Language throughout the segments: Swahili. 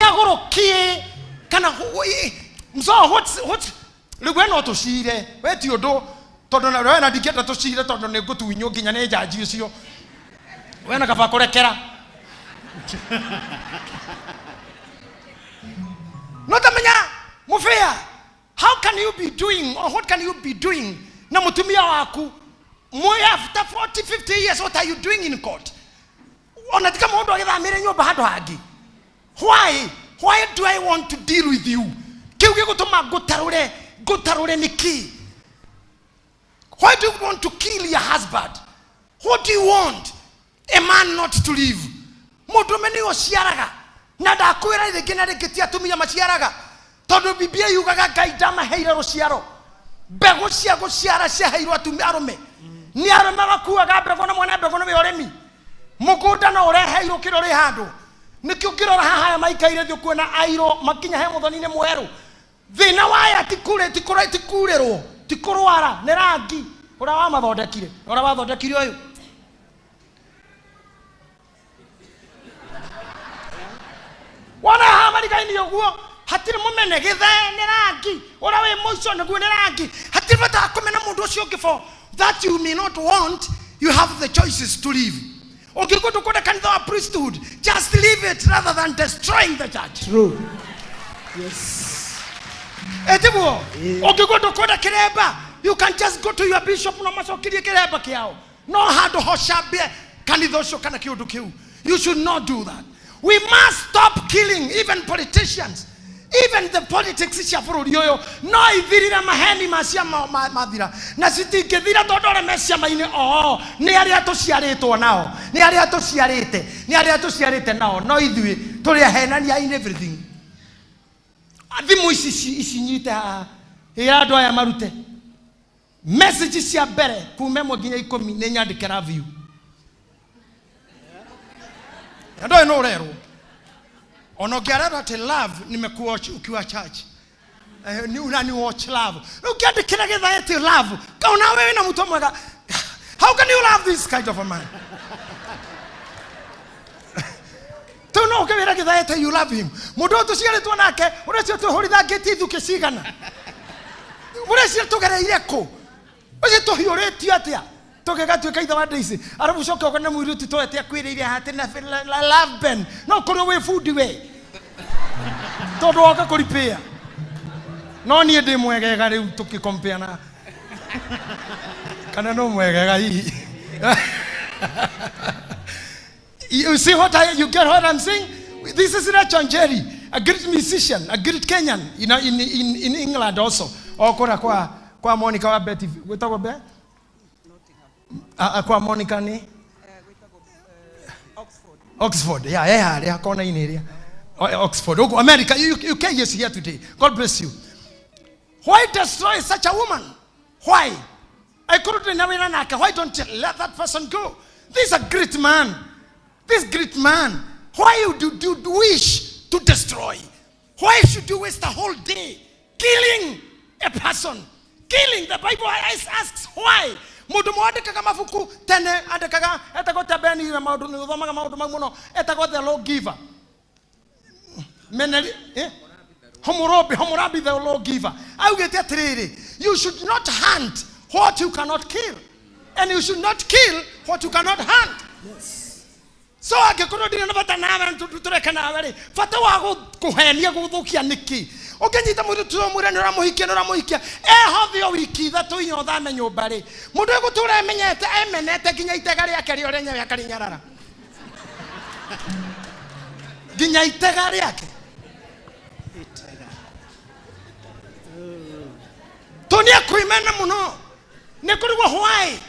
agorokie kana mzo what legwe no to shire we ti odo todo na we na diketa to shire todo ne gutu winyo ginya ne jaji ucio we na kaba kurekera no tamenya mufia. How can you be doing, or what can you be doing na mutumia waku moya after 40-50 years? What are you doing in court? Onatika mondo agitha mere nyoba hado hagi. Why do I want to deal with you? Kiuge gutuma gutarure niki. Why do you want to kill your husband? What do you want? A man not to live. Modo meni osiaraga na da kwera ile genere ketia tumia machiaraga. Todo bibia yugaga gaidama heira rociaro. Bego cia gociara cia heirwo atumia arume. Ni arame bakuaga bego na mwana bego no beoremi. Mugunda no ore heirwo kirore handu. Nikio kirora haha maikaire thio kuona airo makinya he muthoni-ine mweru. Thina waya tikurerwo tikurwara ne rangi ura wa mathondekire ura wathondekire uyu. Wana hamari kaini yoguo hatire mumene githene rangi ura we moico ne guone rangi hatire bata kumena mundu ucio ngifo that you may not want. You have the choices to live. Okay, go to the priesthood. Just leave it rather than destroying the church. True. Yes. Etibuo. Okay, go to Kireba. You can just go to your bishop. No masokiri Kireba kiao. No hado hoshabe kanidosho kana kiudu kiu. You should not do that. We must stop killing even politicians. Even the politics is for yoyo. No ivirira maheni masia madira. Na siti kedira todore mesia maine ni ari atociaretwo nao. Ni ari atociarete nao. No idui turi ahenania in everything. Athimu isi nyita ya ndo ya marute. Message cia bere kume moginya 10 ne nyandikira view. Ndo no rero. Onogerera te love nimekuwa ukiwa church. Ni unani watch love. Ukiandikira getha te love. Kauna wewe na mtu mwega. How can you love this kind of a man? Tu no ukewera getha te you love him. Mudo tu ciare tu nake, urecio tu horitha ngeti thuke cigana. Urecio tu gereire ko. Urecio tu hioretio atia. Tokega tu kaitha wa daisy. Arabu coka ukona muiru tu toete akwiriire hate na love ben. No koro we food we. Todo oka kuripia. No nie ndi mwegega riu tukikompea na. Kana no mwegega hihi. You see you get what I'm saying? This is Rachel Jerry, a great musician, a great Kenyan, you know, in England also. Okora kwa Monica wa Betty. Wetagwa be? Kwa Monica ni? Oxford. Yeah, kona in area. Oxford. America, UK is here today. God bless you. Why destroy such a woman? Why? I couldn't never. Why don't you let that person go? This is a great man. This great man. Why do you wish to destroy? Why should you waste the whole day killing a person? Killing. The Bible asks why. Mudu mwandika kama fuku tene andikaga etako tabeni na maudu ni uthomaga maudu mamuno etako the law giver. Meneli Homorabi the law giver. I get it. You should not hunt what you cannot kill, and you should not kill what you cannot hunt. Yes. So agekuno dina na batana tutureka na wale fata wa kuhenia guthukia niki ogenyita mudu tu murene ra muhikia hothio wiki thatu inyotha me nyumba ri mundu egutura emenyete emenete ginya itega riake ri orenye ya karinyarara ginya itega riake tonia kuimena muno ne kurugwa why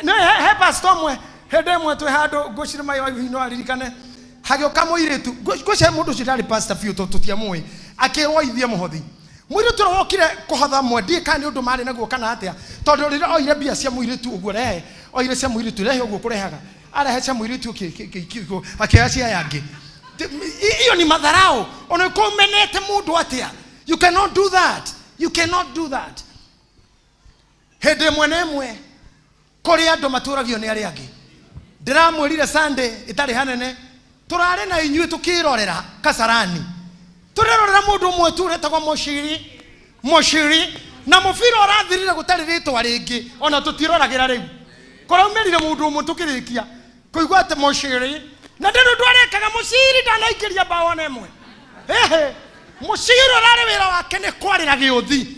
no he pastor mwe hede mwe tu hado goshire mayo hino aririkane hagioka moiretu goshe mundu cirari pastor fio tutia mwe akeroithia muhothi mwiretu rokire kuhotha mwendie kani undu mari naguo kana atia tondu rire oire bia cia mwiretu uguo rehe oire cia mwiretu rehe uguo kurehaga arehe cia mwiretu akea cia yangi iyo ni madharau ona kumenete mundu atia. You cannot do that. Hede mwenemwe kuri andu maturagio ni ari angi ndiramwirire Sunday itari hanene turare na inyue tukirorera Kasarani turerorera mundu mwe turetagwo Moshiri na mubira urathirire gutari ritwa ringi ona tutiragira riu kuraumerire mundu mwe tukirikia kuigwa ati Moshiri na ndu ndwarekaga Moshiri ndanaikiria bao na imwe Moshiri urare wira wake ni kwarira giuthi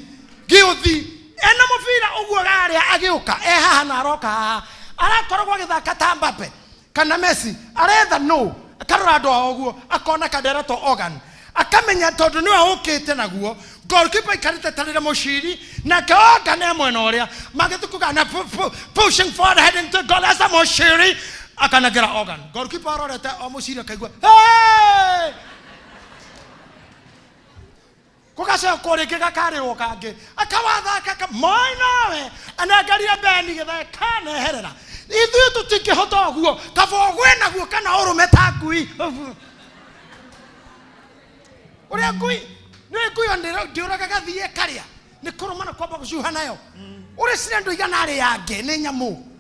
ena mubira uguo garia agiuka haha na aroka arakoragwo agithaka ta Mbappe kana Messi aretha no akarora ndo oguo akona kadera to organ akamenya tondu niwe ukite naguo goalkeeper ikarite tarira Moshiri na kaoga ne mwena uria magitukuga na pushing forward heading to goal as a Moshiri akanagera organ goalkeeper arorete o Moshiri akaigua hey kugasa korikega karirwo kangi akawathaka moinawe anangaria beni githe kana herera ithu tutikihota guo kabogwe naguo kana urume ta ngui uria ngui ni ngui ndiraga gathie karia ni kurumana kwamba gucuha nayo uria cira ndu igana ari yange ni nyamu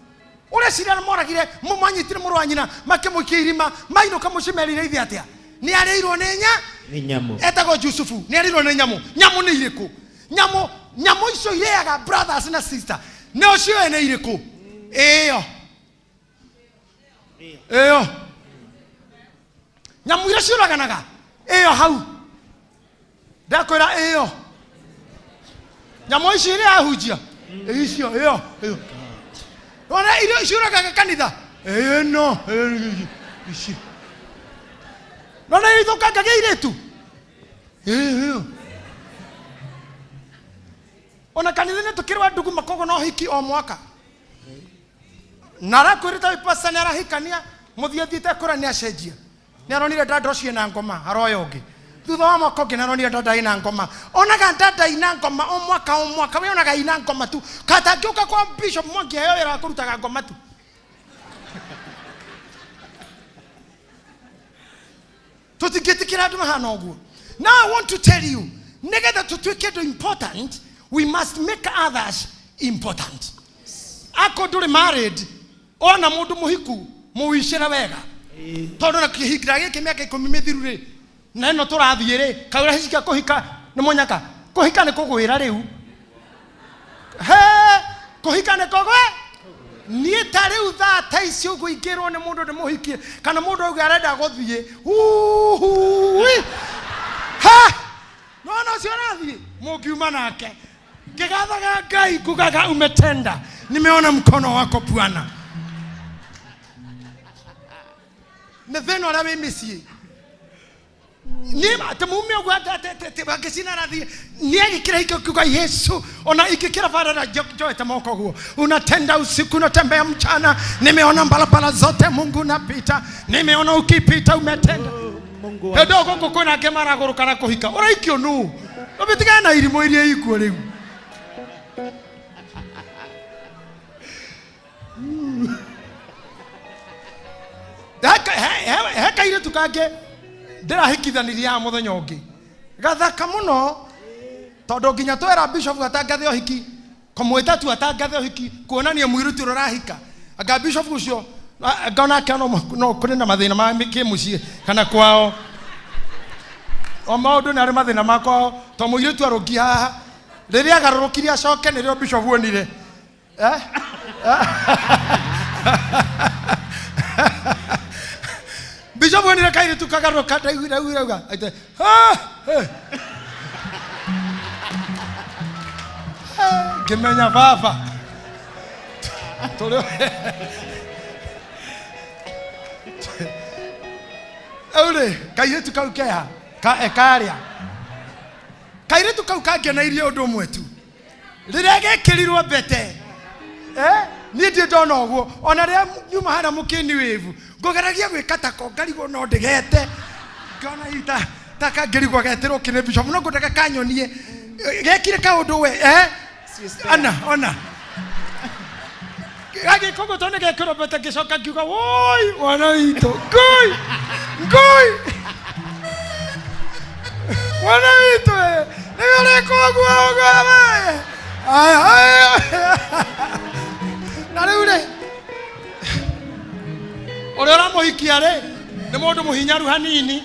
uria cira moragire mumanyitire muru wa nyina makimukia irima mainuka mucimerire ithi atia ni areirwo ni nyamu etagwo Yusufu ni areirwo ni nyamu ni iriku nyamu icio ireaga brothers na sister ni ocio ni iriku iyo nyamu iria ciuraganaga iyo hau ndakwira iyo nyamu icio iria ahunjia icio iyo ona irio ciuragaga kanitha no icio nona ithukaga geiretu ona kanitha tukirwa ndugu makogo no hiki o mwaka nara kwirita pasta ni arahikania muthiathite kura ni acenjia ni aronire ndando ciena ngoma aroyo ungi thutha wa makogi na aronire ndanda ina ngoma onaga ndanda ina ngoma o mwaka we onaga ina ngoma tu kata ngiuka kwa bishop Mwangi heyo ira kurutaga ngoma tu tutingitikira andu mahana uguo. Now I want to tell you, negetha tutuike ndo important, we must make others important. Ako nduri married ona mundu muhiku muwicira wega tondu na kihikira giki miaka 10 mithiru ri na ino turathie ri kaura hicika kuhika ni munyaka kuhika ni kugwira riu kuhika ni kugwe ni tari utha taisi uguingirwo ni mundu ni muhikie kana mundu ugu arenda guthie no sionathie mukiuma nake kigathaga Ngai kugaga umetenda nimeona mkono wako Bwana neveno ara mimisi nima temume gwata te bakisina radhi niagi kira hiko kwa Yesu ona ikikira fara joe tamoko huo unatenda usiku unatembea mchana nimeona mbalapala zote Mungu napita nimeona ukipita umetenda Mungu edogo kokona kemara gorukana kuhika ora ikio nu obitigana irimo irie ikuo riu heka ile tukage ndira hikithaniria muthenya ungi gathaka muno tondu nginya twera bishop atangathe hiki komweta tu atangathe hiki kuonania mwiruti rurahika anga bishop ucio ngona kana no kuri na mathina ma kimucie kana kwao o maundu na ari mathina makwa to mwiruti arogi haha riria garurukiri acoke nirio bishop wonire bishop wonire kaire tukagaruka ndauga aite kimenya baba tole aure kaire tukaukeha ka ekaria kaire tukaukange na irio undu mwetu rirege kirirwo bete ni ndi ndona uguo ona ria nyuma hana mukini wivu ngogeragia gwikata ko ngarigo no ndigete ngona ita taka ngirigwa geterwo kine bishop no ngotaka kanyonie gekire ka undu we ana ona age kogo tone gekiro bete gicoka ngiuga woi wana ito ngoi wana ito nigore kogwa ogwa na riure ore ra muhikia ri nĩ mũndũ mũhinyaru hanini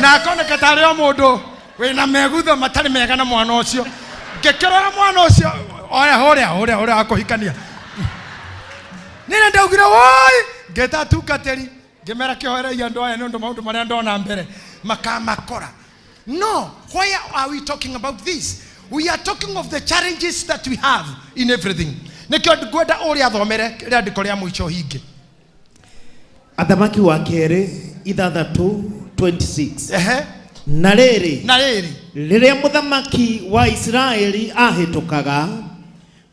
na akoneka tarĩ o mũndũ wĩna megutho matarĩ mega na mwana ũcio ngĩkĩrora mwana ũcio ũrĩa akũhikania nĩna ndaugire woi ngeta tungatĩri ngĩmera kĩhoereria andũ aya nĩ ũndũ maũndũ marĩa ndona mbere makamakora. No, why are we talking about this? We are talking of the challenges that we have in everything. Nikio ngwenda ũrĩa athomere rĩandĩko rĩa mũico hinge. Athamaki wa kerĩ 6:26. Na rĩrĩ rĩrĩa mũthamaki wa Israeli ahĩtũkaga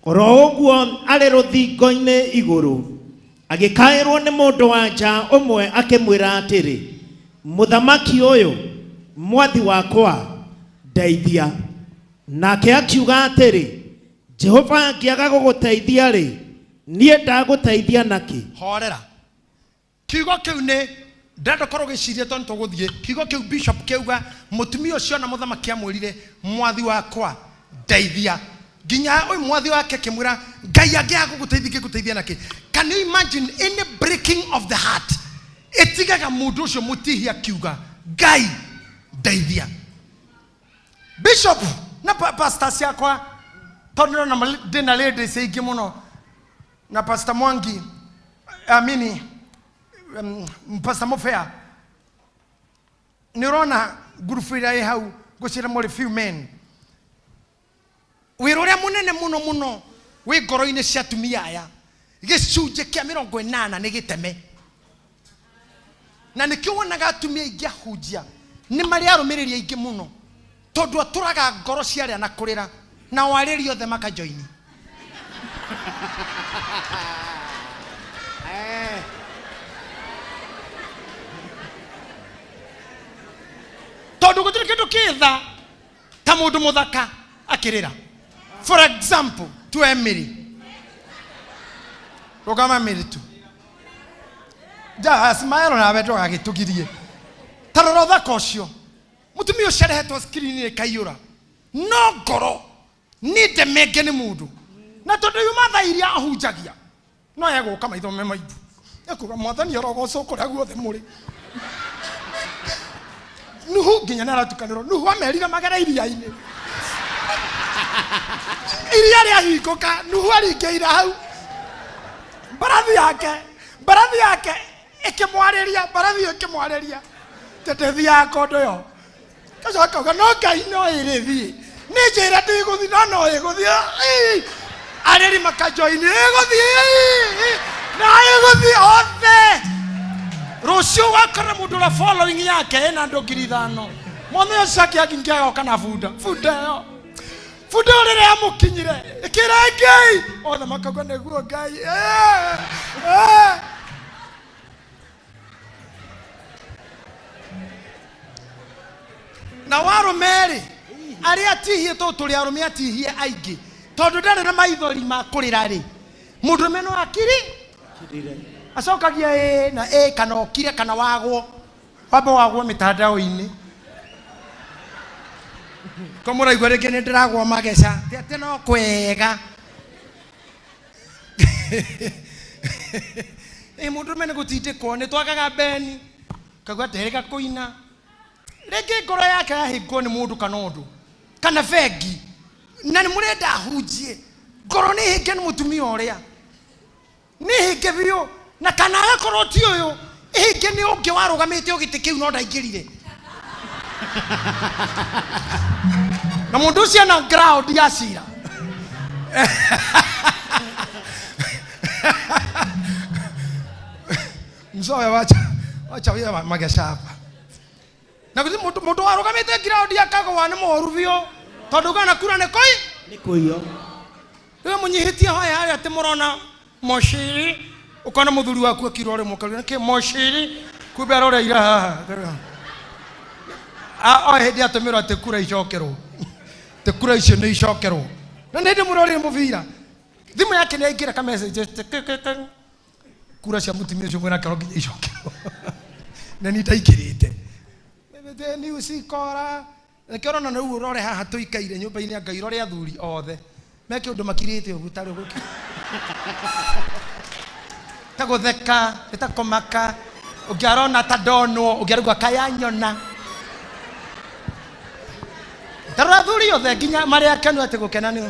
oro ũguo arĩ rũthingo-inĩ igũrũ agĩkaĩrwo nĩ mũndũ wa nja ũmwe akĩmwĩra atĩrĩ, mũthamaki ũyũ mwathi wakwa ndeithia. Nake akiuga atĩrĩ, Jehova angĩaga gũgũteithia rĩ, niĩ ndagũteithia naki. Horera kiugo kĩu nĩ ndenda korwo gĩciria tondũ tũgũthiĩ kiugo kĩu bishop kĩuga mũtumia ũcio na mũthamaki amwĩrire mwathi wakwa ndeithia. Ginya ũyũ mwathi wake kĩmwĩra Ngai angĩaga gũgũteithia naki. Can you imagine any breaking of the heart? Ĩtigaga mũndũ ũcio mũtihia kiuga Ngai ndeithia. Bishop na pastor ciakwa tondũ na ndĩna ladies aingĩ mũno na pastor Mwangi amini pastor Mofea nĩrona gurufu ĩrĩa ĩ hau ngũcira mũrĩ few men wĩra ũrĩa mũnene mũno wĩ ngoro-inĩ cia atumia aya gĩcunjĩ kĩa 80 nĩ gĩteme na nĩkĩo wonaga atumia aingĩ ahunjia nĩ marĩ arũmĩrĩri aingĩ mũno tondũ atũraga ngoro cia arĩa na kũrĩra na warĩri othe makajoini. Tondũ gũtirĩ kĩndũ kĩtha ta mũndũ mũthaka akĩrĩra. For example, to Emily. Rogama Emily tu. Ja smile na beto agĩtugirie. Tarora ũthaka ũcio. Mutumia ũcio arehetwo screen-inĩ kaiyũra. No ngoro nĩ ndemenge nĩ mũndũ. Na tondũ yuma tha iria ahunjagia. No yegũka maitho me maibu. Ekuga mwathani arogocwo kũrĩa guothe mũrĩ. Nuhu nginya naratukanĩrwo nuhu ameriga magera iria-inĩ. Iria rĩahingũka nuhu aringĩira hau. Mbarathi yake ĩkĩmwarĩria tetethia kondo yo. Kacoka no Ngai no ĩrĩthiĩ. Nĩ njĩra ndigũthiĩ no ĩgũthiĩ. Arĩri makajoini ĩgũthiĩ. Na ĩgũthiĩ othe. Rũciũ wakora mũndũ ũrĩa following yake ĩna andũ 5,000. Mwana ũcio akĩngĩaga kana bunda yo. Bunda ũrĩa amũkinyire ĩkĩra Ngai. Othe makauga nĩguo Ngai. Na warũmeri arĩa atihie tũrĩ arũme atihie aingĩ tondũ ndarĩ na maithori ma kũrĩra rĩ mũndũme no akiri acokagia na kana okire kana wagwo mĩtandao-inĩ komũraigua rĩngĩ nĩ ndĩragwo mageca atĩ no kwega mũndũme nĩ gũtindĩkwo nĩ twagaga beni kaigua terĩga kũina rĩngĩ ngoro yake yahingwo nĩ mũndũ kana ũndũ kana bengi na nĩ mũrenda ahunjie ngoro nĩ hinge nĩ mũtumia ũrĩa nĩ hinge biũ na kana agakorwo ti ũyũ hinge nĩ ũngĩ warũgamĩte ũgĩtĩ kĩu no ndaingĩrire na mũndũ ũcio na ground ya cira mzoe wacha wewe magesha hapa na kuti mũndũ warũgamĩte ground akagwa nĩ mũru biũ tondũ kana kura nĩ kũiywo rĩu mũnyihĩtie haya atĩ mũrona moshiri ukona mũthuri waku akirore mũkaru nĩkĩ moshiri kumbe arore ira haha hĩndĩ atũmĩrwo atĩ kura icokerwo te kura icio nĩ icokerwo na nĩ hĩndĩ mũrore mũbira thimũ yake nĩ aingĩra ka message kura cia mũtumia ũcio mwĩna kĩro nginya icokerwo na nĩ ndaingĩrĩte ni usikora Nikiona na uo rore haha tuikaire nyumba-inĩ ya Ngai rore athuri othe meke undu makirite ugutarĩ guki tagutheka itakomaka ugiarona tadonwo ugiaruga kaya nyona tarathuri othe nginya mari akenu ati gukena ni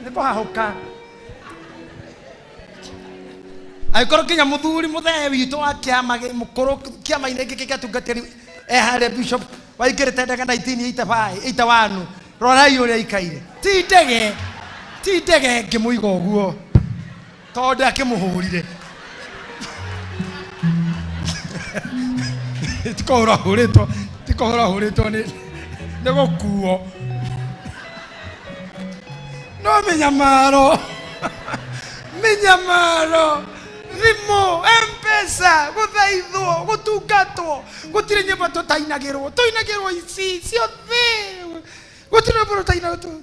niko hahuka aikoro kinya muthuri muthee witu wa kiama mukuru kiama ine giki gatungatiri hare bishop waigirite ndege 1985 rorai uria ikaire ti ndege ngimuiga uguo tondu akimuhurire tikohora huritwo ni gukuo no minyamaro thimo mpesa guthaithwo gutungatwo gutire nyimbo tutainagirwo ici ciothe gutire nyimbo tutainagirwo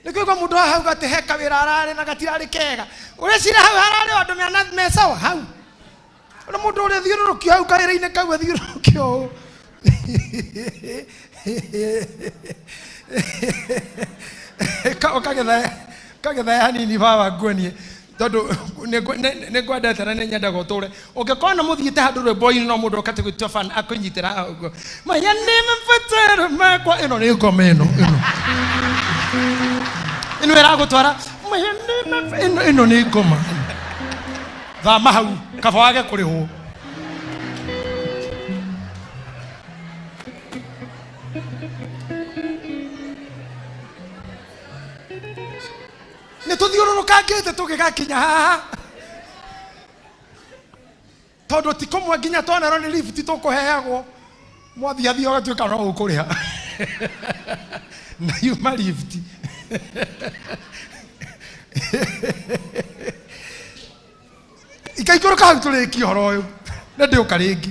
nikigwa mundu hau gateheka wira arare na gatirari kega urecira hau harare andu mena mesawa hau na mundu uri thiururukio hau kaira-ine kau thiururukio kagetha hanini baba nguonie tondu ningwendete na nyendaga uture ungikona muthiite handu rwimbo-ini no mundu ukate gwitwa fan akunyitira uguo maya nimfatara makwa ino ni ngoma ino iragutwara maya ino ni ngoma thama hau kaba wage kurihwo nituthiururukangite tugigakinya haha tondu tikomwe nginya twanero ni lift tukuheagwo mwathiathi ugatuika no ukuriha na yuma lift ikaikũrũka hau tũrĩkie ũhoro ũyũ na ndĩũka rĩngĩ